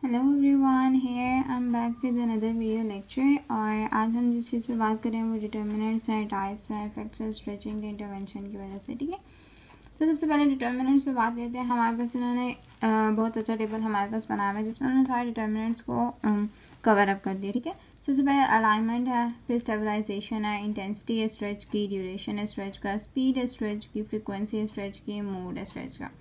Hello everyone, here I am back with another video lecture. और आज हम जिस चीज़ पे बात करें वो डिटर्मिनेंट्स हैं, टाइप्स हैं, इफेक्ट्स हैं स्ट्रेचिंग के इंटरवेंशन की वजह से। ठीक है, तो सबसे पहले डिटर्मिनेंट्स पे बात करते हैं। हमारे पास इन्होंने बहुत अच्छा टेबल हमारे पास बनाया हुआ है जिसमें उन्होंने सारे डिटर्मिनेंट्स को कवर अप कर दिया। ठीक है, सबसे पहले अलाइनमेंट है, फिर स्टेबलाइजेशन है, इंटेंसिटी है स्ट्रेच की, ड्यूरेशन है स्ट्रेच का, स्पीड है स्ट्रेच की, फ्रीक्वेंसी है स्ट्रेच की, मोड है स्ट्रेच का।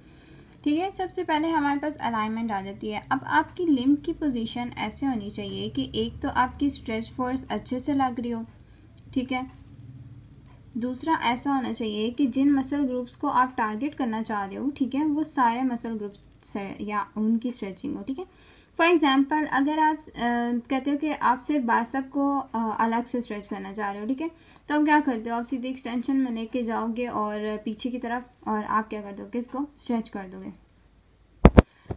ठीक है, सबसे पहले हमारे पास अलाइनमेंट आ जाती है। अब आपकी लिम्ब की पोजीशन ऐसे होनी चाहिए कि एक तो आपकी स्ट्रेच फोर्स अच्छे से लग रही हो, ठीक है। दूसरा ऐसा होना चाहिए कि जिन मसल ग्रुप्स को आप टारगेट करना चाह रहे हो, ठीक है, वो सारे मसल ग्रुप्स या उनकी स्ट्रेचिंग हो। ठीक है, फॉर एग्जाम्पल अगर आप कहते हो कि आप सिर्फ बाइसेप को अलग से स्ट्रेच करना चाह रहे हो, ठीक है, तो आप क्या करते हो, आप सीधे एक्सटेंशन में लेके जाओगे और पीछे की तरफ, और आप क्या कर दोगे, इसको स्ट्रेच कर दोगे।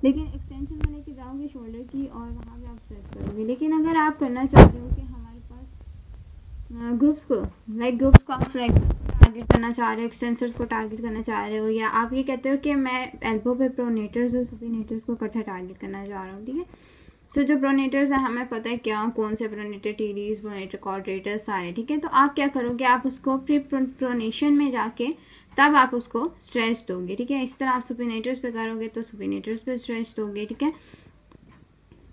लेकिन एक्सटेंशन में लेके जाओगे शोल्डर की और वहाँ पे आप स्ट्रेच करोगे। लेकिन अगर आप करना चाहते हो कि हमारे पास ग्रुप्स को आप टारगेट करना चाह रहे हो, एक्सटेंसर्स को टारगेट करना चाह रहे हो, या आप ये कहते हो कि मैं एल्बो पे प्रोनेटर्स और सुपिनेटर्स को इकट्ठा टारगेट करना चाह रहा हूँ। ठीक है, सो जो प्रोनेटर्स है हमें पता है क्या, कौन से प्रोनेटर, टीडीज, प्रोनेटर क्वाड्रेटर्स सारे। ठीक है, तो आप क्या करोगे, आप उसको प्रोनेशन में जाके तब आप उसको स्ट्रेच दोगे। ठीक है, इस तरह आप सुपिनेटर्स पे करोगे तो सुपिनेटर्स पे स्ट्रेच दोगे। ठीक है,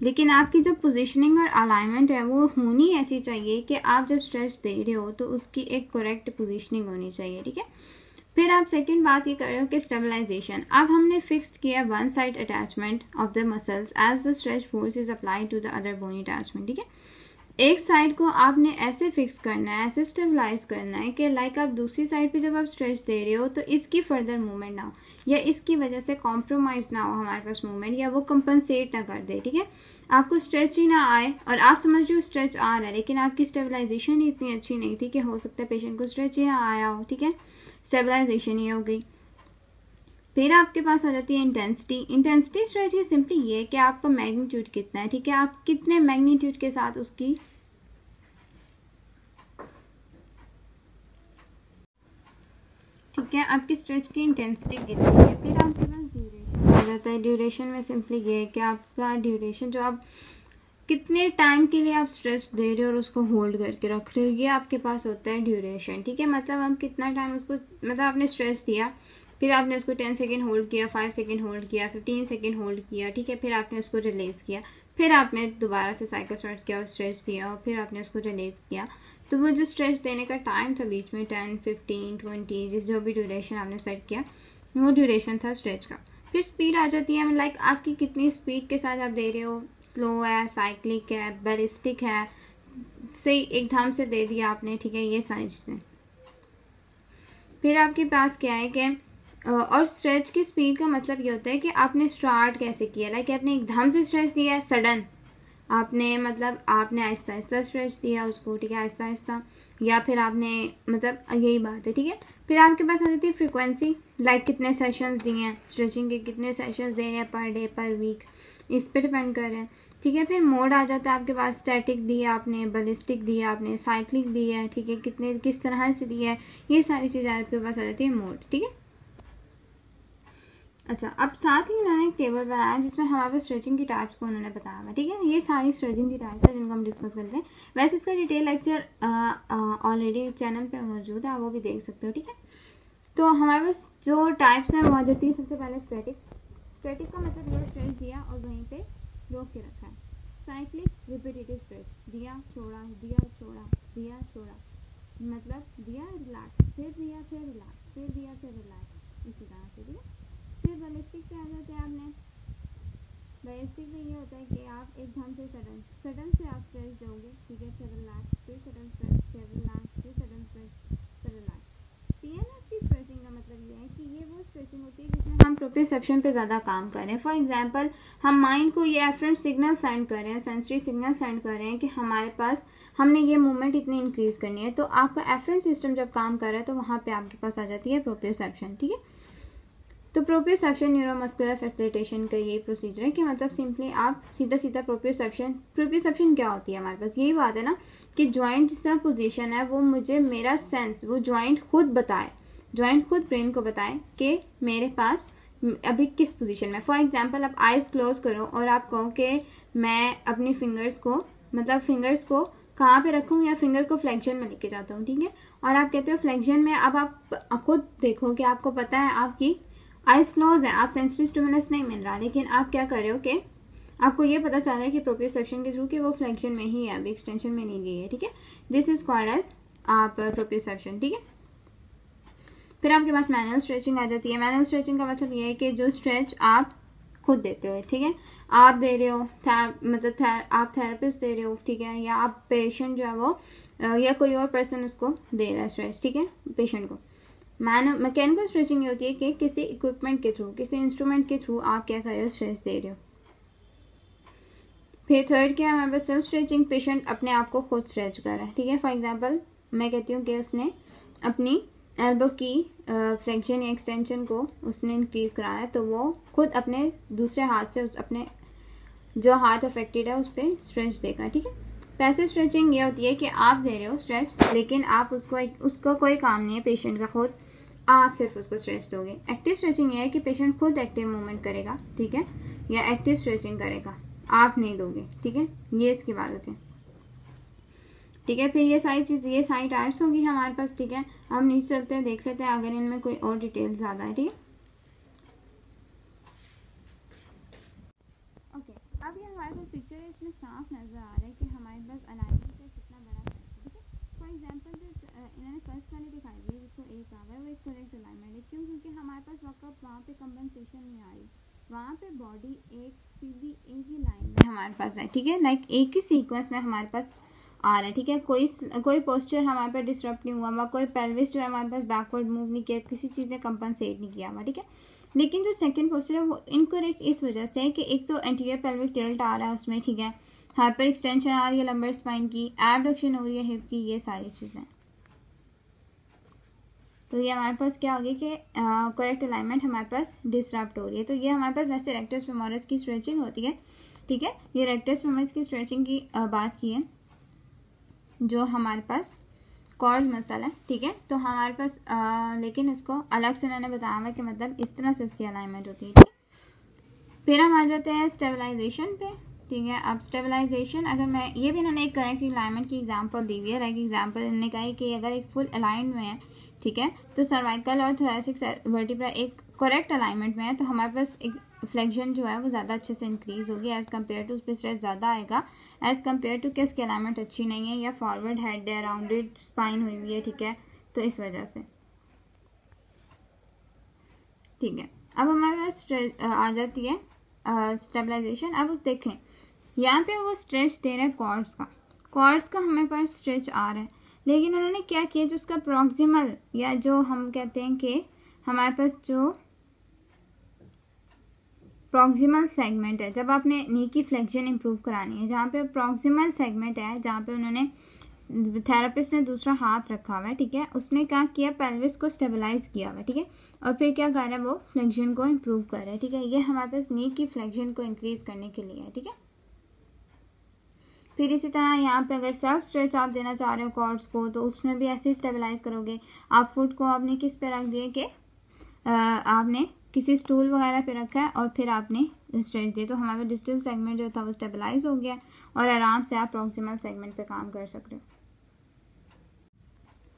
लेकिन आपकी जो पोजीशनिंग और अलाइनमेंट है वो होनी ऐसी चाहिए कि आप जब स्ट्रेच दे रहे हो तो उसकी एक करेक्ट पोजीशनिंग होनी चाहिए। ठीक है, फिर आप सेकंड बात ये कर रहे हो कि स्टेबलाइजेशन। अब हमने फिक्स्ड किया one side attachment of the muscles as the stretch force is applied to the other bony attachment. ठीक है, एक साइड को आपने ऐसे फिक्स करना है, ऐसे स्टेबलाइज करना है कि लाइक आप दूसरी साइड पे जब आप स्ट्रेच दे रहे हो तो इसकी फर्दर मूवमेंट ना हो, या इसकी वजह से कॉम्प्रोमाइज ना हो हमारे पास मूवमेंट, या वो कंपनसेट ना कर दे। ठीक है, आपको स्ट्रेच ही ना आए और आप समझ रहे हो स्ट्रेच आ रहा है, लेकिन आपकी स्टेबलाइजेशन ही इतनी अच्छी नहीं थी कि हो सकता है पेशेंट को स्ट्रेच ही ना आया हो। ठीक है, स्टेबलाइजेशन ही हो गई। फिर आपके पास आ जाती है इंटेंसिटी। इंटेंसिटी स्ट्रेच की सिंपली ये है कि आपका मैग्नीट्यूड कितना है। ठीक है, आप कितने मैग्नीट्यूड के साथ उसकी ठीक है आपकी स्ट्रेच की इंटेंसिटी कितनी है। फिर आपके पास ड्यूरेशन आ जाता है। ड्यूरेशन में सिंपली ये है कि आपका ड्यूरेशन जो आप कितने टाइम के लिए आप स्ट्रेच दे रहे हो और उसको होल्ड करके रख रहे हो, ये आपके पास होता है ड्यूरेशन। ठीक है, मतलब हम कितना टाइम उसको, मतलब आपने स्ट्रेच दिया, फिर आपने उसको 10 सेकेंड होल्ड किया, 5 सेकेंड होल्ड किया, 15 सेकेंड होल्ड किया। ठीक है, फिर आपने उसको रिलीज किया, फिर आपने दोबारा से साइकिल स्टार्ट किया और स्ट्रेच दिया, और फिर आपने उसको रिलीज किया। तो वो जो स्ट्रेच देने का टाइम था बीच में 10, 15, 20, जिस जो भी ड्यूरेशन आपने सेट किया वो ड्यूरेशन था स्ट्रेच का। फिर स्पीड आ जाती है, लाइक आपकी कितनी स्पीड के साथ आप दे रहे हो, स्लो है, साइक्लिक है, बैलिस्टिक है, सही एकदम से दे दिया आपने। ठीक है, ये सारी चीज़ें। फिर आपके पास क्या है कि और स्ट्रेच की स्पीड का मतलब ये होता है कि आपने स्टार्ट कैसे किया, लाइक आपने एकदम से स्ट्रेच दिया है सडन, आपने मतलब आपने आहिस्ता आहिस्ता स्ट्रेच दिया उसको। ठीक है, आहिस्ता आहिस्ता, या फिर आपने मतलब यही बात है। ठीक है, फिर आपके पास आ जाती है फ्रीक्वेंसी, लाइक कितने सेशंस दिए हैं स्ट्रेचिंग के, कितने सेशंस दे रहे हैं पर डे पर वीक, इस पर डिपेंड कर रहे हैं। ठीक है, फिर मोड आ जाता है आपके पास, स्टैटिक दिया आपने, बैलिस्टिक दिया आपने, साइक्लिक दिया है। ठीक है, कितने किस तरह से दिया है, ये सारी चीज़ें आपके पास आ जाती है मोड। ठीक है, अच्छा, अब साथ ही उन्होंने एक टेबल बनाया जिसमें हमारे पास स्ट्रेचिंग की टाइप्स को उन्होंने बताया हुआ। ठीक है, ये सारी स्ट्रेचिंग की टाइप्स है जिनको हम डिस्कस करते हैं। वैसे इसका डिटेल लेक्चर ऑलरेडी चैनल पे मौजूद है, आप वो भी देख सकते हो। ठीक है, तो हमारे पास जो टाइप्स हैं वो आ जाती है सबसे पहले स्टैटिक। स्टैटिक का मतलब ये स्ट्रेच दिया और वहीं पे रोक के रखा है। साइक्लिक रिपीटेटिव स्ट्रेच, दिया छोड़ा, दिया छोड़ा, दिया छोड़ा, मतलब दिया रिलैक्स, फिर दिया फिर रिलैक्स, फिर दिया फिर रिलैक्स, इसी तरह से। ठीक है, फिर बैलिस्टिक पे आ जाते हैं आपने। बैलिस्टिक में ये होता है कि आप एकदम से सडन से आप स्ट्रेच दोगे। ठीक है, फिर रिलैक्स, फिर सडन स्ट्रेच, फिर रिलैक्स, फिर सडन स्ट्रेच, फिर रिलैक्स। पीएनएफ की स्ट्रेचिंग का मतलब ये है कि ये वो स्ट्रेचिंग होती है जिसमें हम प्रोप्रियोसेप्शन पे ज़्यादा काम कर रहे हैं। फॉर एग्जांपल हम माइंड को ये एफरेंट सिग्नल सेंड कर रहे हैं, सेंसरी सिग्नल सेंड कर रहे हैं कि हमारे पास हमने ये मूवमेंट इतनी इंक्रीज करनी है, तो आपका एफरेंट सिस्टम जब काम कर रहा है तो वहाँ पे आपके पास आ जाती है प्रोप्रियोसेप्शन। ठीक है, तो प्रोप्रियोसेप्शन न्यूरोमस्कुलर फैसिलिटेशन का ये प्रोसीजर है कि मतलब सिंपली आप सीधा सीधा प्रोप्रियोसेप्शन क्या होती है हमारे पास, यही बात है ना कि जॉइंट जिस तरह पोजीशन है वो मुझे मेरा सेंस, वो जॉइंट खुद बताए, जॉइंट खुद ब्रेन को बताए कि मेरे पास अभी किस पोजीशन में। फॉर एग्जांपल आप आइज क्लोज करो और आप कहो कि मैं अपनी फिंगर्स को, मतलब फिंगर्स को कहाँ पे रखूँ, या फिंगर को फ्लेक्शन में लेके जाता हूँ, ठीक है। और आप कहते हो फ्लेक्शन में, अब आप खुद देखो कि आपको पता है आपकी आइज क्लोज है, आप सेंसरी स्टिमुलस नहीं मिल रहा, लेकिन आप क्या कर रहे हो कि आपको ये पता चल रहा है कि प्रोप्रियोसेप्शन के थ्रू कि वो फ्लेक्शन में ही है, अभी एक्सटेंशन में नहीं गई है, ठीक है। दिस इज कॉल्ड एज आप प्रोप्रियोसेप्शन, ठीक है। फिर आपके पास मैनुअल स्ट्रेचिंग आ जाती है। मैनुअल स्ट्रेचिंग का मतलब ये है कि जो स्ट्रेच आप खुद देते हो, ठीक है, आप दे रहे हो, आप थेरेपिस्ट दे रहे हो, ठीक है, या आप पेशेंट जो है वो या कोई और पर्सन उसको दे रहा है स्ट्रेच, ठीक है, पेशेंट को। मैकेनिकल स्ट्रेचिंग ये होती है कि किसी इक्विपमेंट के थ्रू, किसी इंस्ट्रूमेंट के थ्रू आप क्या कर रहे हो, स्ट्रेच दे रहे हो। फिर थर्ड क्या है हमारे पास, सेल्फ स्ट्रेचिंग, पेशेंट अपने आप को खुद स्ट्रेच कर रहा है, ठीक है। फॉर एग्जांपल मैं कहती हूँ कि उसने अपनी एल्बो की फ्लेक्शन या एक्सटेंशन को उसने इंक्रीज कराना है, तो वो खुद अपने दूसरे हाथ से अपने जो हाथ अफेक्टेड है उस पर स्ट्रेच देगा, ठीक है। पैसिव स्ट्रेचिंग ये होती है कि आप दे रहे हो स्ट्रेच, लेकिन आप उसको कोई काम नहीं है पेशेंट का, खुद आप सिर्फ उसको स्ट्रेच दोगे। एक्टिव स्ट्रेचिंग ये है कि पेशेंट खुद एक्टिव मूवमेंट करेगा, ठीक है, या एक्टिव स्ट्रेचिंग करेगा, आप नहीं दोगे, ठीक है, ये इसकी बात होती है, ठीक है। फिर ये सारी टाइप्स होगी हमारे पास, ठीक है। हम नीचे चलते हैं, देख लेते हैं अगर इनमें कोई और डिटेल ज़्यादा है, ठीक है। ओके, अब ये हमारे पास पिक्चर है, इसमें साफ नज़र आ रहा है कि हमारे पास अलाइनमेंट का कितना बड़ा है, ठीक है। फॉर एग्जांपल जो इन्होंने फर्स्ट वाली दिखाई दी जिसको ए कहा है, वो एक करेक्ट अलाइनमेंट है। क्यों? क्योंकि हमारे पास वहाँ पे कंपनसेशन नहीं आ रही, वहाँ पे बॉडी एक सीधी एक ही लाइन में हमारे पास है, ठीक है, लाइक एक ही सीक्वेंस में हमारे पास आ रहा है, ठीक है। कोई पोस्चर हमारे पास डिस्टर्ब नहीं हुआ, कोई पेल्विस जो है हमारे पास बैकवर्ड मूव नहीं किया, किसी चीज़ ने कंपनसेट नहीं किया हुआ, ठीक है। लेकिन जो सेकंड पोस्चर है वो इनकरेक्ट इस वजह से है कि एक तो एंटीरियर पेल्विक टिल्ट आ रहा है उसमें, ठीक है, हाइपर एक्सटेंशन आ रही है लंबर स्पाइन की, एबडक्शन हो रही है हिप की, ये सारी चीज़ें। तो ये हमारे पास क्या होगी कि करेक्ट अलाइनमेंट हमारे पास डिसरप्ट हो रही है। तो ये हमारे पास वैसे रेक्टस फेमोरिस की स्ट्रेचिंग होती है, ठीक है, ये रेक्टस फेमोरिस की स्ट्रेचिंग की बात की है, जो हमारे पास कॉर्ड मसल है, ठीक है। तो हमारे पास लेकिन उसको अलग से मैंने बताया हुआ कि मतलब इस तरह से उसकी अलाइनमेंट होती है, ठीक है। फिर हम आ जाते हैं स्टेबलाइजेशन पे, ठीक है। अब स्टेबलाइजेशन, अगर मैं ये भी इन्होंने एक करेक्ट अलाइनमेंट की एग्जांपल दी हुई है, लाइक एग्जांपल इन्होंने कहा है कि अगर एक फुल अलाइन में है, ठीक है, तो सर्वाइकल और थोरेसिक वर्टिब्रा एक करेक्ट अलाइनमेंट में है, तो हमारे पास एक फ्लेक्शन जो है वो ज़्यादा अच्छे से इंक्रीज होगी एज़ कम्पेयर टू, उस पर स्ट्रेस ज़्यादा आएगा एज़ कम्पेयर टू कि उसकी अलाइनमेंट अच्छी नहीं है, या फॉरवर्ड हेड है, राउंडेड स्पाइन हुई हुई है, ठीक है, तो इस वजह से, ठीक है। अब हमारे पास आ जाती है स्टेबलाइजेशन। अब उस देखें यहाँ पे वो स्ट्रेच दे रहे हैं कॉर्ड्स का हमारे पास स्ट्रेच आ रहा है, लेकिन उन्होंने क्या किया, जो उसका प्रॉक्सिमल या जो हम कहते हैं कि हमारे पास जो प्रॉक्सिमल सेगमेंट है, जब आपने नी की फ्लेक्शन इंप्रूव करानी है, जहाँ पे प्रॉक्सिमल सेगमेंट है, जहाँ पे उन्होंने थेरेपिस्ट ने दूसरा हाथ रखा हुआ है, ठीक है, उसने क्या किया, पेल्विस को स्टेबलाइज किया हुआ है, ठीक है, और फिर क्या कर रहा है, वो फ्लेक्शन को इम्प्रूव कर रहा है, ठीक है। ये हमारे पास नी की फ्लेक्शन को इंक्रीज करने के लिए है, ठीक है। फिर इसी तरह यहाँ पे अगर सेल्फ स्ट्रेच आप देना चाह रहे हो कॉर्ड्स को, तो उसमें भी ऐसे ही स्टेबलाइज करोगे। आप फुट को आपने किस पे रख दिए कि आपने किसी स्टूल वगैरह पे रखा है और फिर आपने स्ट्रेच दिया, तो हमारे डिस्टल सेगमेंट जो था वो स्टेबलाइज हो गया और आराम से आप प्रॉक्सिमल सेगमेंट पे काम कर सकते हो।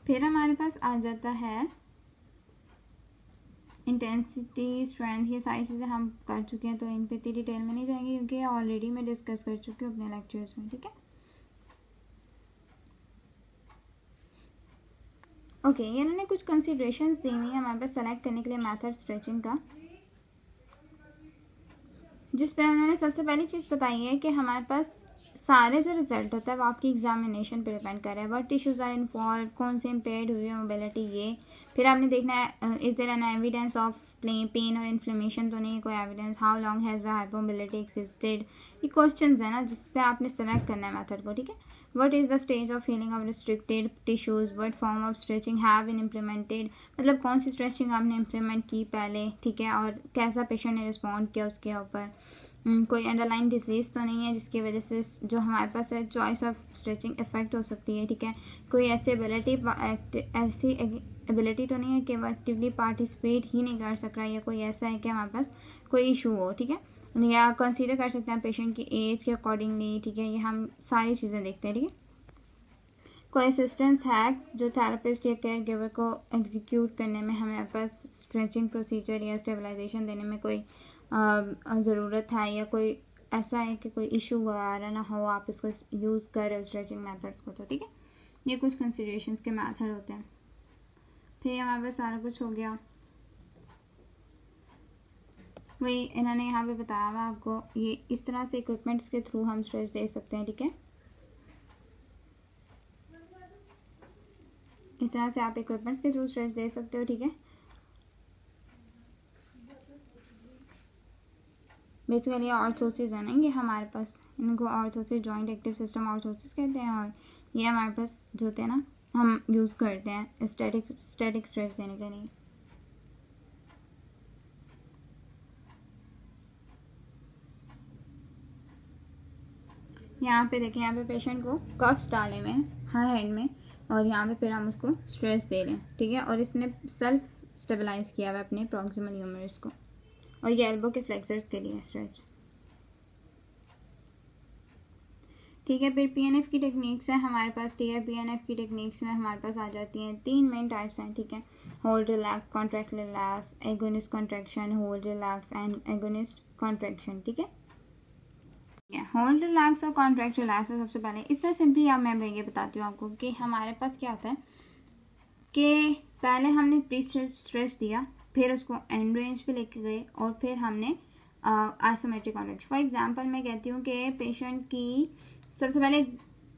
फिर हमारे पास आ जाता है इंटेंसिटी, स्ट्रेंथ, ये सारी चीज़ें हम कर चुके हैं, तो इन पे इतनी डिटेल में नहीं जाएंगे क्योंकि ऑलरेडी मैं डिस्कस कर चुकी हूँ अपने लेक्चर्स में, ठीक है। ओके, ये इन्होंने कुछ कंसिडरेशंस दी हुई है हमारे पास सेलेक्ट करने के लिए मेथड स्ट्रेचिंग का, जिस पर उन्होंने सबसे पहली चीज़ बताई है कि हमारे पास सारे जो रिजल्ट होता है वो आपकी एग्जामिनेशन पे डिपेंड कर रहा है। व्हाट टिश्यूज आर इन्वॉल्व, कौन से इम्पेयर्ड हुई है मोबिलिटी, ये फिर आपने देखना है is there an evidence of pain और इन्फ्लेमेशन, तो नहीं कोई evidence, how long has the hypomobility existed, ये क्वेश्चंस है ना जिस पे आपने सेलेक्ट करना है मेथड को, ठीक है। What is the stage of healing of restricted tissues, what form of stretching have been implemented, मतलब कौन सी स्ट्रेचिंग आपने इम्प्लीमेंट की पहले, ठीक है, और कैसा पेशेंट ने रिस्पॉन्ड किया उसके ऊपर, कोई अंडरलाइन डिजीज़ तो नहीं है जिसकी वजह से जो हमारे पास है चॉइस ऑफ स्ट्रेचिंग इफेक्ट हो सकती है, ठीक है। कोई ऐसी एबिलिटी तो नहीं है कि वो एक्टिवली पार्टिसिपेट ही नहीं कर सक रहा, या कोई ऐसा है कि हमारे पास कोई इशू हो, ठीक है। या कंसीडर कर सकते हैं पेशेंट की एज के अकॉर्डिंगली, ठीक है। ये हम सारी चीज़ें देखते हैं, ठीक है। कोई असिस्टेंस है जो थेरेपिस्ट या केयर गिवर को एग्जीक्यूट करने में हमें पास स्ट्रेचिंग प्रोसीजर या स्टेबलाइजेशन देने में कोई ज़रूरत है, या कोई ऐसा है कि कोई इशू वगैरह ना हो, आप इसको यूज़ कर रहे हो स्ट्रेचिंग मेथड्स को, तो ठीक है। ये कुछ कंसिडरेशंस के मेथड होते हैं। फिर हमारे पास सारा कुछ हो गया, वही इन्होंने यहाँ पे बताया हुआ आपको, ये इस तरह से इक्विपमेंट्स के थ्रू हम स्ट्रेच दे सकते हैं, ठीक है। इस तरह से आप इक्विपमेंट्स के थ्रू स्ट्रेच दे सकते हो, ठीक है। बेसिकली ऑर्थोसिस है ना ये हमारे पास, इनको orthosis joint active system orthosis कहते हैं, और ये हमारे पास जो होते हैं ना हम यूज़ करते हैं स्टैटिक स्ट्रेच देने के लिए। यहाँ पे देखें, यहाँ पे पेशेंट को कफ्स डाले हुए हैं हर हैंड में, और यहाँ पे फिर हम उसको स्ट्रेच दे रहे हैं, ठीक है। और इसने सेल्फ स्टेबलाइज किया हुआ अपने प्रॉक्सिमल ह्यूमरस को, और ये एल्बो के फ्लेक्सर्स के लिए स्ट्रेच, ठीक है। फिर पीएनएफ की टेक्निक्स है हमारे पास, ठीक है। पीएनएफ की टेक्निक्स में हमारे पास आ जाती हैं 3 मेन टाइप्स हैं, ठीक है। Hold relax, contract relax, agonist contraction, hold relax and agonist contraction, ठीक है। होल्ड रिलैक्स और कॉन्ट्रैक्ट रिलैक्स है सबसे पहले। इसमें सिंपली अब मैं ये बताती हूँ आपको कि हमारे पास क्या होता है कि पहले हमने प्री स्ट्रेच दिया, फिर उसको एंड रेंज पे लेके गए, और फिर हमने आइसोमेट्रिक कॉन्ट्रैक्शन। फॉर एग्जांपल मैं कहती हूँ कि पेशेंट की सबसे पहले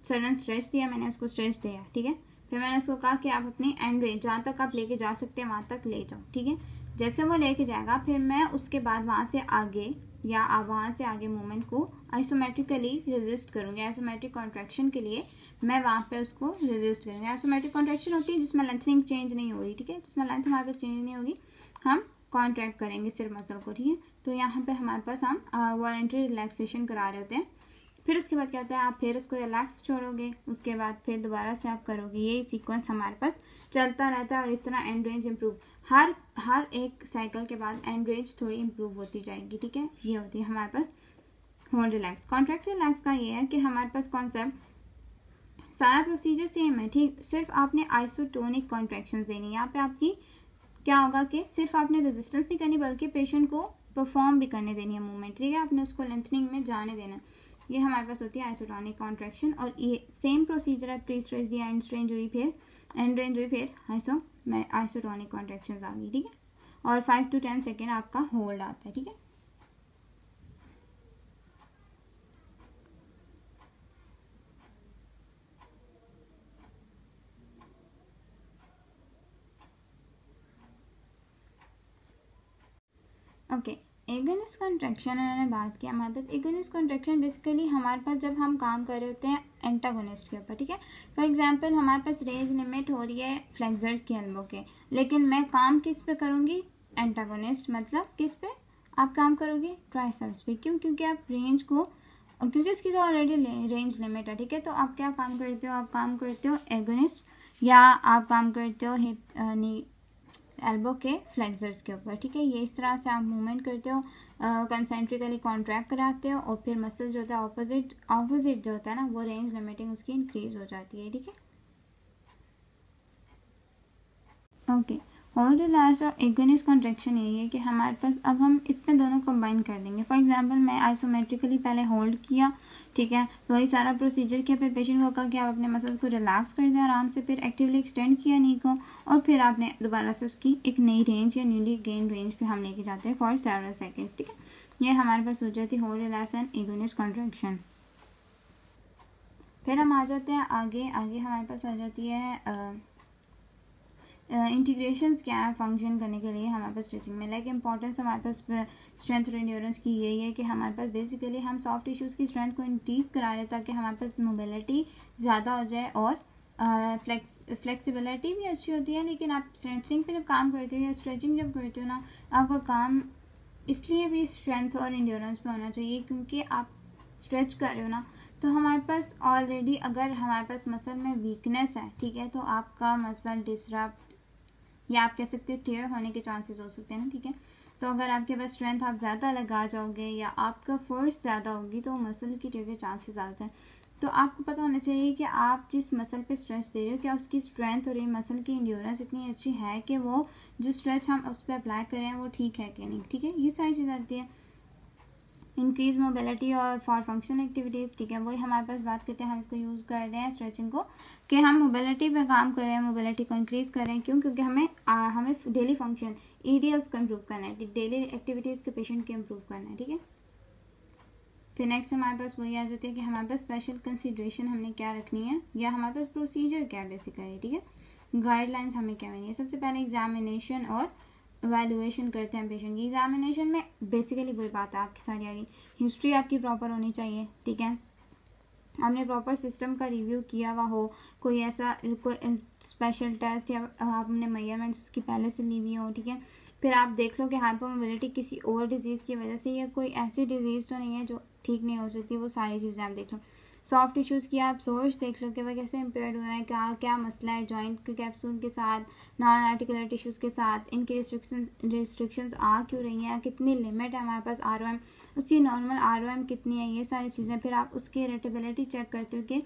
सडन स्ट्रेच दिया, मैंने उसको स्ट्रेच दिया, ठीक है। फिर मैंने उसको कहा कि आप अपनी एंड रेंज जहाँ तक आप लेके जा सकते हैं वहाँ तक ले जाओ, ठीक है। जैसे वो लेके जाएगा, फिर मैं उसके बाद वहाँ से आगे या आप वहाँ से आगे मूवमेंट को आइसोमेट्रिकली रेजिस्ट करूँगी। आइसोमेट्रिक कॉन्ट्रैक्शन के लिए मैं वहाँ पे उसको रेजिस्ट करूँगी। आइसोमेट्रिक कॉन्ट्रैक्शन होती है जिसमें लेंथनिंग चेंज नहीं हो रही, ठीक है, जिसमें लेंथ हमारे पास चेंज नहीं होगी, हम कॉन्ट्रैक्ट करेंगे सिर्फ मसल को, ठीक है। तो यहाँ पे हमारे पास हम वॉलंटरी रिलैक्सेशन करा रहे होते हैं। फिर उसके बाद क्या होता है, आप फिर उसको रिलैक्स छोड़ोगे, उसके बाद फिर दोबारा से आप करोगे, यही सीक्वेंस हमारे पास चलता रहता है। और इस तरह एंड रेंज इम्प्रूव, हर एक साइकिल के बाद एंड रेंज थोड़ी इम्प्रूव होती जाएगी, ठीक है। ये होती है हमारे पास होल्ड रिलैक्स। कॉन्ट्रैक्ट रिलैक्स का ये है कि हमारे पास कॉन्सेप्ट सारा प्रोसीजर सेम है, ठीक, सिर्फ आपने आइसोटोनिक कॉन्ट्रैक्शन देनी है। यहाँ पे आपकी क्या होगा कि सिर्फ आपने रेजिस्टेंस नहीं करनी बल्कि पेशेंट को परफॉर्म भी करने देनी है मूवमेंट, ठीक है। आपने उसको लेंथनिंग में जाने देना है। ये हमारे पास होती है आइसोटोनिक कॉन्ट्रैक्शन, और ये सेम प्रोसीजर है, प्री स्ट्रेच दिया, एंड स्ट्रेच हुई, फिर एंड रेंज हुई, फिर आइसोटोनिक कॉन्ट्रैक्शंस आ गई, ठीक है। और 5 to 10 सेकेंड आपका होल्ड आता है, ठीक है। ओके, एगोनिस्ट कॉन्ट्रैक्शन उन्होंने बात किया हमारे पास। एगोनिस्ट कॉन्ट्रैक्शन बेसिकली हमारे पास जब हम काम कर रहे होते हैं एंटागोनिस्ट के ऊपर, ठीक है। फॉर एग्जांपल हमारे पास रेंज लिमिट हो रही है फ्लेक्सर्स के एल्बो के, लेकिन मैं काम किस पे करूँगी, एंटागोनिस्ट, मतलब किस पे आप काम करोगे, ट्राइसेप्स पे। क्यों? क्योंकि आप रेंज को, क्योंकि उसकी तो ऑलरेडी रेंज लिमिट है, ठीक है। तो आप क्या काम करते हो, आप काम करते हो एगोनिस्ट, या आप काम करते हो हिप एल्बो के फ्लेक्सर्स के ऊपर, ठीक है। ये इस तरह से आप मूवमेंट करते हो, कंसेंट्रिकली कॉन्ट्रैक्ट कराते हो, और फिर मसल जो होता है ऑपोजिट जो होता है ना, वो रेंज लिमिटिंग उसकी इंक्रीज हो जाती है, ठीक है। ओके, होल्ड रिलैक्स और एगोनिस्ट कॉन्ट्रैक्शन यही है कि हमारे पास अब हम इसमें दोनों कंबाइन कर देंगे। फॉर एग्जांपल मैं आइसोमेट्रिकली पहले होल्ड किया, ठीक है, वही सारा प्रोसीजर किया, फिर पेशेंट को कहा कि आप अपने मसल्स को रिलैक्स कर दें आराम से, फिर एक्टिवली एक्सटेंड किया नी को, और फिर आपने दोबारा से उसकी एक नई रेंज या न्यूली गेन रेंज पे हम लेके जाते हैं फॉर सेवरल सेकेंड्स, ठीक है। ये हमारे पास हो जाती है hold relax and agonist contraction. फिर हम आ जाते हैं आगे हमारे पास आ जाती है इंटीग्रेशंस क्या है फंक्शन करने के लिए हमारे पास स्ट्रेचिंग में। लाइक इंपॉर्टेंस हमारे पास स्ट्रेंथ और एंड्योरेंस की यही है कि हमारे पास बेसिकली हम सॉफ्ट टिश्यूज़ की स्ट्रेंथ को इंक्रीज करा रहे ताकि हमारे पास मोबिलिटी ज़्यादा हो जाए, और फ्लेक्सिबिलिटी भी अच्छी होती है। लेकिन आप स्ट्रेंथनिंग पे जब काम करते हो या स्ट्रेचिंग जब करते हो ना, आपका काम इसलिए भी स्ट्रेंथ और इंड्योरेंस पे होना चाहिए, क्योंकि आप स्ट्रेच कर रहे हो ना, तो हमारे पास ऑलरेडी अगर हमारे पास मसल में वीकनेस है, ठीक है, तो आपका मसल डिसरप्ट या आप कह सकते हो टेयर होने के चांसेस हो सकते हैं ना, ठीक है। तो अगर आपके पास स्ट्रेंथ आप ज़्यादा लगा जाओगे या आपका फोर्स ज़्यादा होगी तो मसल की टेयर के चांसेस ज़्यादा हैं। तो आपको पता होना चाहिए कि आप जिस मसल पे स्ट्रेच दे रहे हो क्या उसकी स्ट्रेंथ और ये मसल की इंड्योरेंस इतनी अच्छी है कि वो जो स्ट्रेच हम उस पर अप्लाई कर रहे हैं वो ठीक है कि नहीं, ठीक है। ये सारी चीज़ आती है। इंक्रीज मोबिलिटी और फॉर फंक्शनल एक्टिविटीज़, ठीक है, वही हमारे पास बात करते हैं, हम इसको यूज़ कर रहे हैं स्ट्रेचिंग को कि हम मोबिलिटी पे काम कर रहे हैं, मोबिलिटी को इंक्रीज़ कर रहे हैं। क्यों? क्योंकि हमें डेली फंक्शन ईडीएल्स को इम्प्रूव करना है, डेली एक्टिविटीज़ के पेशेंट के इम्प्रूव करना है, ठीक है। फिर नेक्स्ट हमारे पास वही आ जाती है कि हमारे पास स्पेशल कंसिडरेशन हमने क्या रखनी है या हमारे पास प्रोसीजर क्या बेसिकली, ठीक है। गाइडलाइंस हमें क्या मिली है, सबसे पहले एग्जामिनेशन और एवेलुएशन करते हैं पेशेंट की। एग्जामिनेशन में बेसिकली वही बात है आपकी सारी आ गई, हिस्ट्री आपकी प्रॉपर होनी चाहिए, ठीक है, आपने प्रॉपर सिस्टम का रिव्यू किया हुआ हो, कोई ऐसा कोई स्पेशल टेस्ट या आपने मेजरमेंट्स उसकी पहले से ली हुई हो, ठीक है। फिर आप देख लो कि हाइपरमोबिलिटी किसी और डिजीज़ की वजह से या कोई ऐसी डिजीज़ तो नहीं है जो ठीक नहीं हो सकती, वो सारी चीज़ें आप देख लो। सॉफ्ट टिश्यूज़ की आप सोर्स देख लो कि वह कैसे इम्पेयर्ड हुए हैं, क्या क्या मसला है जॉइंट के कैप्सूल के साथ, नॉन आर्टिकुलर टिश्यूज़ के साथ, इनकी रिस्ट्रिक्शंस आ क्यों रही हैं, कितनी लिमिट है हमारे पास ROM, उसकी नॉर्मल ROM कितनी है, ये सारी चीज़ें। फिर आप उसकी इरिटेबिलिटी चेक करते हो कि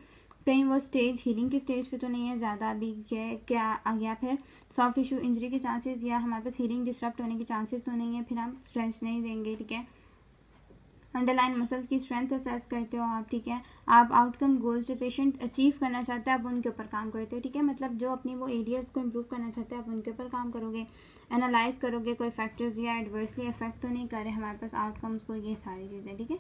कहीं वो स्टेज हीलिंग की स्टेज पे तो नहीं है ज़्यादा अभी क्या आ गया, फिर सॉफ्ट टिश्यू इंजरी के चांसेस या हमारे पास हीलिंग डिसरप्ट होने के चांसेस तो नहीं है, फिर हम स्ट्रेच नहीं देंगे, ठीक है। अंडरलाइन मसल्स की स्ट्रेंथ असेस करते हो आप, ठीक है। आप आउटकम गोल्स जो पेशेंट अचीव करना चाहता है आप उनके ऊपर काम करते हो, ठीक है, मतलब जो अपनी वो एरियाज को इम्प्रूव करना चाहते हैं आप उनके ऊपर काम करोगे, एनालाइज करोगे कोई फैक्टर्स या एडवर्सली इफेक्ट तो नहीं कर रहे हमारे पास आउटकम्स को, ये सारी चीज़ें, ठीक है।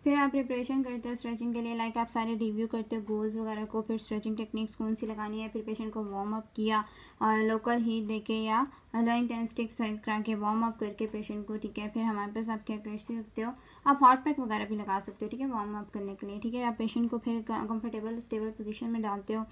फिर आप प्रिपरेशन करते हो स्ट्रेचिंग के लिए, लाइक आप सारे रिव्यू करते हो गोल्स वगैरह को, फिर स्ट्रेचिंग टेक्निक्स कौन सी लगानी है, फिर पेशेंट को वार्म अप किया और लोकल हीट देके या लो इंटेंसिटी एक्सरसाइज करा के वार्म अप करके पेशेंट को, ठीक है। फिर हमारे पास आप क्या कर सकते हो, आप हॉट पैक वगैरह भी लगा सकते हो, ठीक है, वार्म अप करने के लिए, ठीक है। आप पेशेंट को फिर कंफर्टेबल स्टेबल पोजीशन में डालते हो,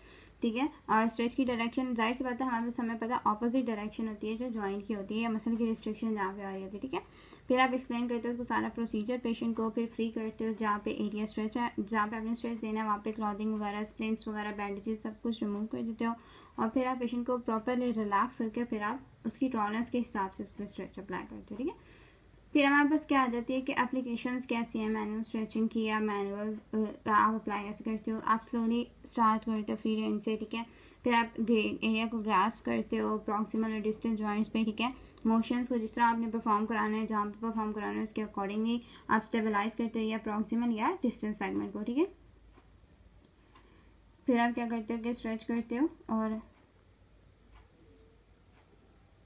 ठीक है। और स्ट्रेच की डायरेक्शन जाहिर सी बात है हमारे पास हमें पता अपोजिट डायरेक्शन होती है जो जॉइंट की होती है या मसल की रिस्ट्रिक्शन जहाँ पे आ रही होती है, ठीक है। फिर आप एक्सप्लेन करते हो उसको सारा प्रोसीजर पेशेंट को, फिर फ्री करते हो जहाँ पे एरिया स्ट्रेच है, जहाँ पे आपने स्ट्रेच देना है वहाँ पे क्लॉथिंग वगैरह स्प्लिंट्स वगैरह बैंडेजेस सब कुछ रिमूव कर देते हो और फिर आप पेशेंट को प्रॉपरली रिलैक्स करके फिर आप उसकी टॉलरेंस के हिसाब से उस पर स्ट्रेच अप्लाई करते हो, ठीक है। फिर हमारे पास क्या आ जाती है कि एप्लीकेशंस कैसी है मैनुअल स्ट्रेचिंग की या मैनुअल आप अप्लाई कैसे करते हो, आप स्लोली स्टार्ट करते हो फ्री रेंज से, ठीक है। फिर आप एरिया को ग्रास्प करते हो प्रॉक्सिमल और डिस्टेंस जॉइंट्स पे, ठीक है। मोशंस को जिस तरह आपने परफॉर्म कराना है, जहाँ पे परफॉर्म कराना है उसके अकॉर्डिंगली आप स्टेबलाइज करते हो या प्रॉक्सिमल या डिस्टेंस सेगमेंट को, ठीक है। फिर आप क्या करते हो कि स्ट्रेच करते हो और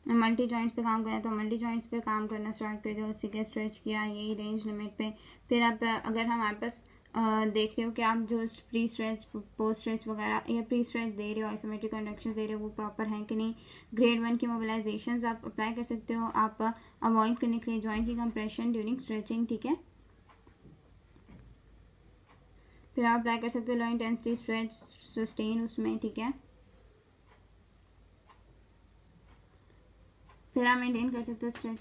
मल्टी जॉइंट्स पे काम करना तो मल्टी जॉइंट्स पे काम करना स्टार्ट कर दो, उससे क्या स्ट्रेच किया यही रेंज लिमिट पे। फिर आप अगर हमारे पास देख रहे हो कि आप जो प्री स्ट्रेच पोस्ट स्ट्रेच वगैरह या प्री स्ट्रेच दे रहे हो, आइसोमेट्रिक कंडक्शन दे रहे हो वो प्रॉपर हैं कि नहीं, ग्रेड 1 की मोबिलाइजेशन आप अप्लाई कर सकते हो, आप अवॉइड करने के लिए जॉइंट की कंप्रेशन ड्यूरिंग स्ट्रेचिंग, ठीक है। फिर आप अप्लाई कर सकते हो लो इंटेंसिटी स्ट्रेच सस्टेन उसमें, ठीक है। फिर आप मेंटेन कर सकते हो स्ट्रेच।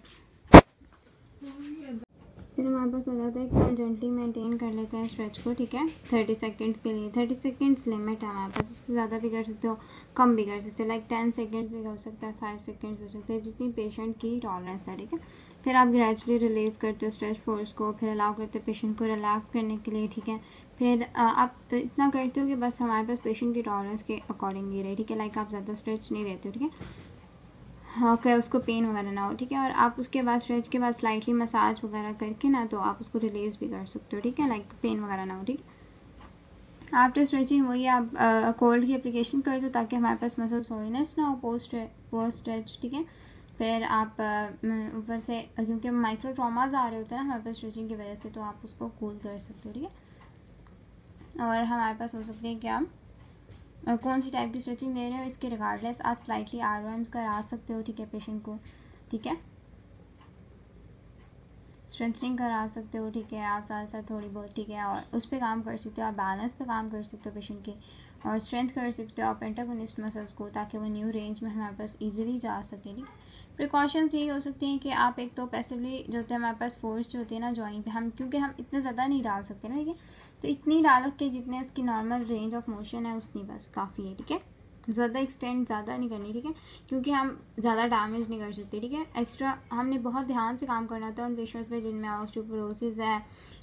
फिर हमारे पास आ जाता है कि हम जेंटली मेंटेन कर लेते हैं स्ट्रेच को, ठीक है, 30 सेकेंड्स के लिए। 30 सेकेंड्स लिमिट है हमारे पास, उससे ज़्यादा भी कर सकते हो कम भी कर सकते हो, लाइक 10 सेकेंड्स भी हो सकता है, 5 सेकेंड्स भी हो सकते हैं, जितनी पेशेंट की टॉलरेंस है, ठीक है। फिर आप ग्रेजुअली रिलीज़ करते हो स्ट्रेच फोर्स को, फिर अलाउ करते हो पेशेंट को रिलैक्स करने के लिए, ठीक है। फिर आप इतना करते हो कि बस हमारे पास पेशेंट की टॉलरेंस के अकॉर्डिंग ही रहे, ठीक है, लाइक आप ज़्यादा स्ट्रेच नहीं देते हो, ठीक है, हाँ क्या उसको पेन वगैरह ना हो, ठीक है। और आप उसके बाद स्ट्रेच के बाद स्लाइटली मसाज वगैरह करके ना तो आप उसको रिलीज़ भी कर सकते हो, ठीक है, लाइक पेन वगैरह ना हो, ठीक है। आफ्टर स्ट्रेचिंग वही आप कोल्ड की एप्लीकेशन कर दो ताकि हमारे पास मसल सोइनेस ना हो पोस्ट स्ट्रेच, ठीक है। फिर आप ऊपर से क्योंकि माइक्रो ट्रॉमाज आ रहे होते हैं ना हमारे पास स्ट्रेचिंग की वजह से, तो आप उसको कूल कर सकते हो, ठीक है। और हमारे पास हो सकती है कि आप कौन सी टाइप की स्ट्रेचिंग दे रहे हो इसके रिगार्डलेस आप स्लाइटली ROMs करा सकते हो, ठीक है, पेशेंट को, ठीक है, स्ट्रेंथनिंग करा सकते हो, ठीक है, आप साथ साथ थोड़ी बहुत, ठीक है, और उस पर काम कर सकते हो, आप बैलेंस पे काम कर सकते हो पेशेंट के, और स्ट्रेंथ कर सकते हो आप एंटागोनिस्ट मसल्स को, ताकि वो न्यू रेंज में हमारे पास ईजिली जा सके। ठीक है, प्रिकॉशंस यही हो सकती हैं कि आप एक तो पैसिवली जो होता है हमारे पास फोर्स जो होती है ना जॉइंट पे, हम क्योंकि हम इतना ज़्यादा नहीं डाल सकते ना, ठीक है, तो इतनी डालो कि जितने उसकी नॉर्मल रेंज ऑफ मोशन है उतनी बस काफ़ी है। ठीक है, ज़्यादा एक्सटेंड ज़्यादा नहीं करनी। ठीक है, क्योंकि हम ज़्यादा डैमेज नहीं कर सकते। ठीक है, एक्स्ट्रा हमने बहुत ध्यान से काम करना होता है उन पेशेंट्स पे जिनमें ऑस्टियोपोरोसिस है,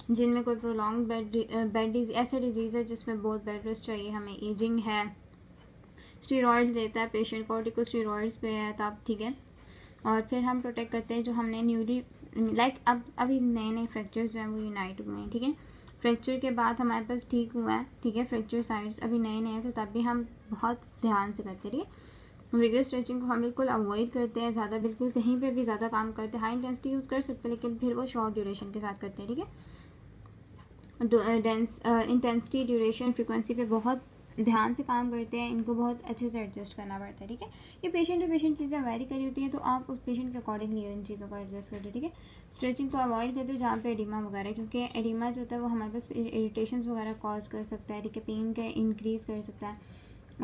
जिनमें कोई प्रोलॉन्ग बेड ऐसे डिजीज़ है जिसमें बहुत बेड रेस्ट चाहिए हमें, एजिंग है, स्टेरॉइड्स लेता है पेशेंट, कॉर्टिकोस्टेरॉइड्स पे है तब। ठीक है, और फिर हम प्रोटेक्ट करते हैं जो हमने न्यूली अब अभी नए नए फ्रैक्चर्स जो हैं वो यूनाइट हुए हैं। ठीक है, फ्रैक्चर के बाद हमारे पास ठीक हुआ है। ठीक है, फ्रैक्चर साइड्स अभी नए नए हैं तो तब भी हम बहुत ध्यान से करते हैं। ठीक है, रिगरस स्ट्रेचिंग को हम बिल्कुल अवॉइड करते हैं, ज़्यादा बिल्कुल कहीं पे भी ज़्यादा काम करते हैं। हाई इंटेंसिटी यूज़ कर सकते हैं लेकिन फिर वो शॉर्ट ड्यूरेशन के साथ करते हैं। ठीक है, इंटेंसिटी ड्यूरेशन फ्रिक्वेंसी पे बहुत ध्यान से काम करते हैं, इनको बहुत अच्छे से एडजस्ट करना पड़ता है। ठीक है, ये पेशेंट टू पेशेंट चीज़ें वेरी करी होती हैं तो आप उस पेशेंट के अकॉर्डिंगली इन चीज़ों को एडजस्ट करते हैं। ठीक है, स्ट्रेचिंग को अवॉइड करते हैं जहाँ पे एडिमा वगैरह, क्योंकि एडिमा जो होता है वो हमारे पास इरिटेशन वगैरह कॉज कर सकता है। ठीक है, पेन का इंक्रीज़ कर सकता है,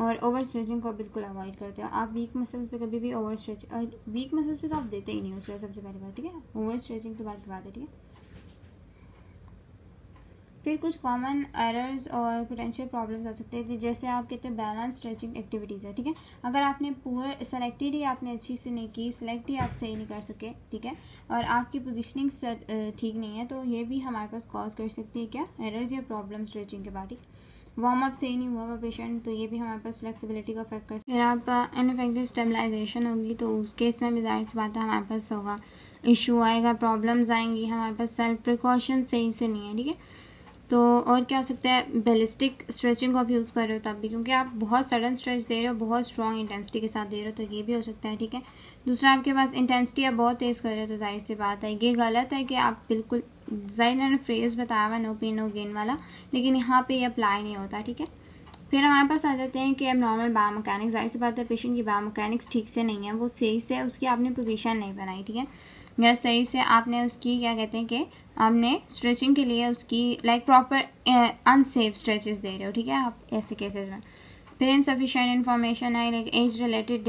और ओवर स्ट्रेचिंग को बिल्कुल अवॉइड करते हो आप। वीक मसल्स पे कभी भी ओवर स्ट्रेच, वीक मसल्स पे तो आप देते ही नहीं हो स्ट्रेच सबसे पहली बात। ठीक है, ओवर स्ट्रेचिंग तो बात है। ठीक है, फिर कुछ कॉमन एरर्स और पोटेंशियल प्रॉब्लम्स आ सकते हैं, जैसे आप कहते हैं बैलेंस स्ट्रेचिंग एक्टिविटीज़ है। ठीक है, अगर आपने पूरा सेलेक्टेड ही आपने अच्छी से नहीं की, सेलेक्ट ही आप सही नहीं कर सके, ठीक है, और आपकी पोजीशनिंग ठीक नहीं है, तो ये भी हमारे पास कॉज कर सकती है क्या, एरर्स या प्रॉब्लम स्ट्रेचिंग के बाद। ठीक, वार्म अप सही नहीं हुआ हुआ पेशेंट, तो ये भी हमारे पास फ्लेक्सिबिलिटी का अफेक्ट कर सकता है। फिर आप इनफेक्टिव स्टेबलाइजेशन होगी तो उस केस में भी जाहिर सी बात है हमारे पास होगा, इशू आएगा, प्रॉब्लम्स आएंगी, हमारे पास सेल्फ प्रिकॉशन सही से नहीं है। ठीक है, तो और क्या हो सकता है, बैलिस्टिक स्ट्रेचिंग को आप यूज़ कर रहे हो तब भी, क्योंकि आप बहुत सडन स्ट्रेच दे रहे हो, बहुत स्ट्रॉन्ग इंटेंसिटी के साथ दे रहे हो, तो ये भी हो सकता है। ठीक है, दूसरा आपके पास इंटेंसिटी आप बहुत तेज़ कर रहे हो तो जाहिर सी बात है ये गलत है कि आप बिल्कुल, जाहिर ने फ्रेज बताया हुआ नो पेन नो गेन वाला, लेकिन यहाँ पे ये अप्लाई नहीं होता। ठीक है, फिर हमारे पास आ जाते हैं कि अब नॉर्मल बायोमैकेनिक्स, जाहिर सी बात है पेशेंट की बायोमैकेनिक्स ठीक से नहीं है, वो सही से उसकी आपने पोजीशन नहीं बनाई। ठीक है, या सही से आपने उसकी क्या कहते हैं कि आपने स्ट्रेचिंग के लिए उसकी लाइक प्रॉपर अनसेफ स्ट्रेचेस दे रहे हो। ठीक है, आप ऐसे केसेस में फिर इनसफिशिएंट इन्फॉर्मेशन है, लाइक एज रिलेटेड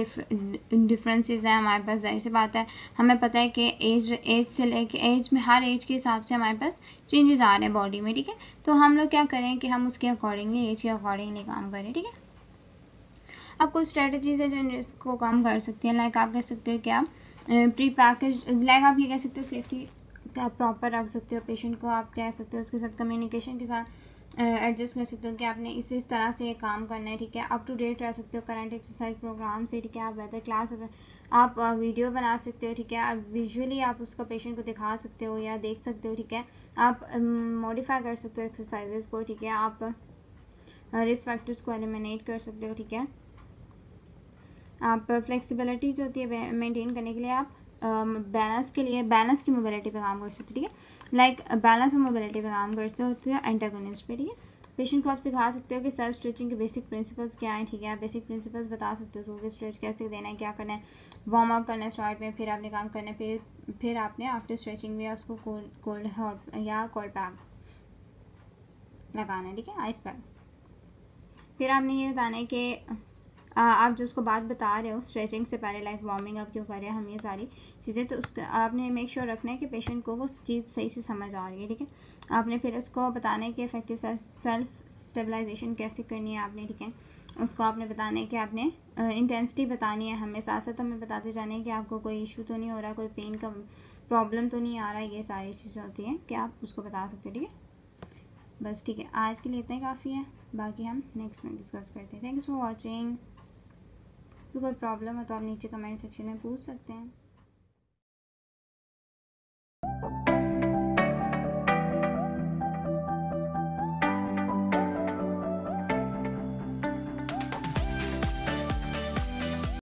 डिफरेंसेस है हमारे पास, जाहिर सी बात है हमें पता है कि एज से लेके एज में हर एज के हिसाब से हमारे पास चेंजेस आ रहे हैं बॉडी में। ठीक है, तो हम लोग क्या करें कि हम उसके अकॉर्डिंगली एज के अकॉर्डिंगली काम करें। ठीक है, अब कुछ स्ट्रेटजीज है जो इसको कम कर सकती हैं, लाइक आप कह सकते हो कि आप प्री पैकेज, लाइक आप ये कह सकते हो सेफ्टी का प्रॉपर रख सकते हो पेशेंट को, आप कह सकते हो उसके साथ कम्युनिकेशन के साथ एडजस्ट कर सकते हो कि आपने इस तरह से ये काम करना है। ठीक है, अप टू डेट रह सकते हो करंट एक्सरसाइज प्रोग्राम से। ठीक है, आप बेहतर क्लास आप वीडियो बना सकते हो। ठीक है, आप विजुअली आप उसको पेशेंट को दिखा सकते हो या देख सकते हो। ठीक है, आप मॉडिफाई कर सकते हो एक्सरसाइजेस को। ठीक है, आप रिस्क फैक्टर्स को एलिमिनेट कर सकते हो। ठीक है, आप फ्लेक्सिबिलिटी जो होती है मेंटेन करने के लिए आप बैलेंस के लिए बैलेंस की मोबिलिटी पे काम कर सकते हो। ठीक है, लाइक बैलेंस और मोबिलिटी पे काम कर सकते हो एंटागोनिस्ट पे। ठीक है, पेशेंट को आप सिखा सकते हो कि सेल्फ स्ट्रेचिंग के बेसिक प्रिंसिपल्स क्या हैं। ठीक है, आप बेसिक प्रिंसिपल्स बता सकते हो, सोगे स्ट्रेच कैसे देना है, क्या करना है, वार्म अप करना है स्टार्ट में, फिर आपने काम करना है, फिर आपने आफ्टर स्ट्रेचिंग में उसको कोल्ड हॉट या कोल्ड पैक लगाना है। ठीक है, आइस पैक। फिर आपने ये बताना है कि आप जो उसको बात बता रहे हो स्ट्रेचिंग से पहले, लाइक वार्मिंग अप क्यों कर रहे हैं हम, ये सारी चीज़ें, तो उसका आपने मेक श्योर रखना है कि पेशेंट को वो चीज़ सही से समझ आ रही है। ठीक है, आपने फिर उसको बताना है कि इफेक्टिव सेल्फ स्टेबलाइजेशन कैसे करनी है आपने। ठीक है, उसको आपने बताना है कि आपने इंटेंसिटी बतानी है, हमें साथ साथ हमें बताते जाने हैं कि आपको कोई इशू तो नहीं हो रहा, कोई पेन का प्रॉब्लम तो नहीं आ रहा है, ये सारी चीज़ें होती हैं कि आप उसको बता सकते हो। ठीक है, बस ठीक है, आज के लिए इतना ही काफ़ी है, बाकी हम नेक्स्ट में डिस्कस करते हैं। Thanks for watching. कोई प्रॉब्लम है तो आप नीचे कमेंट सेक्शन में पूछ सकते हैं।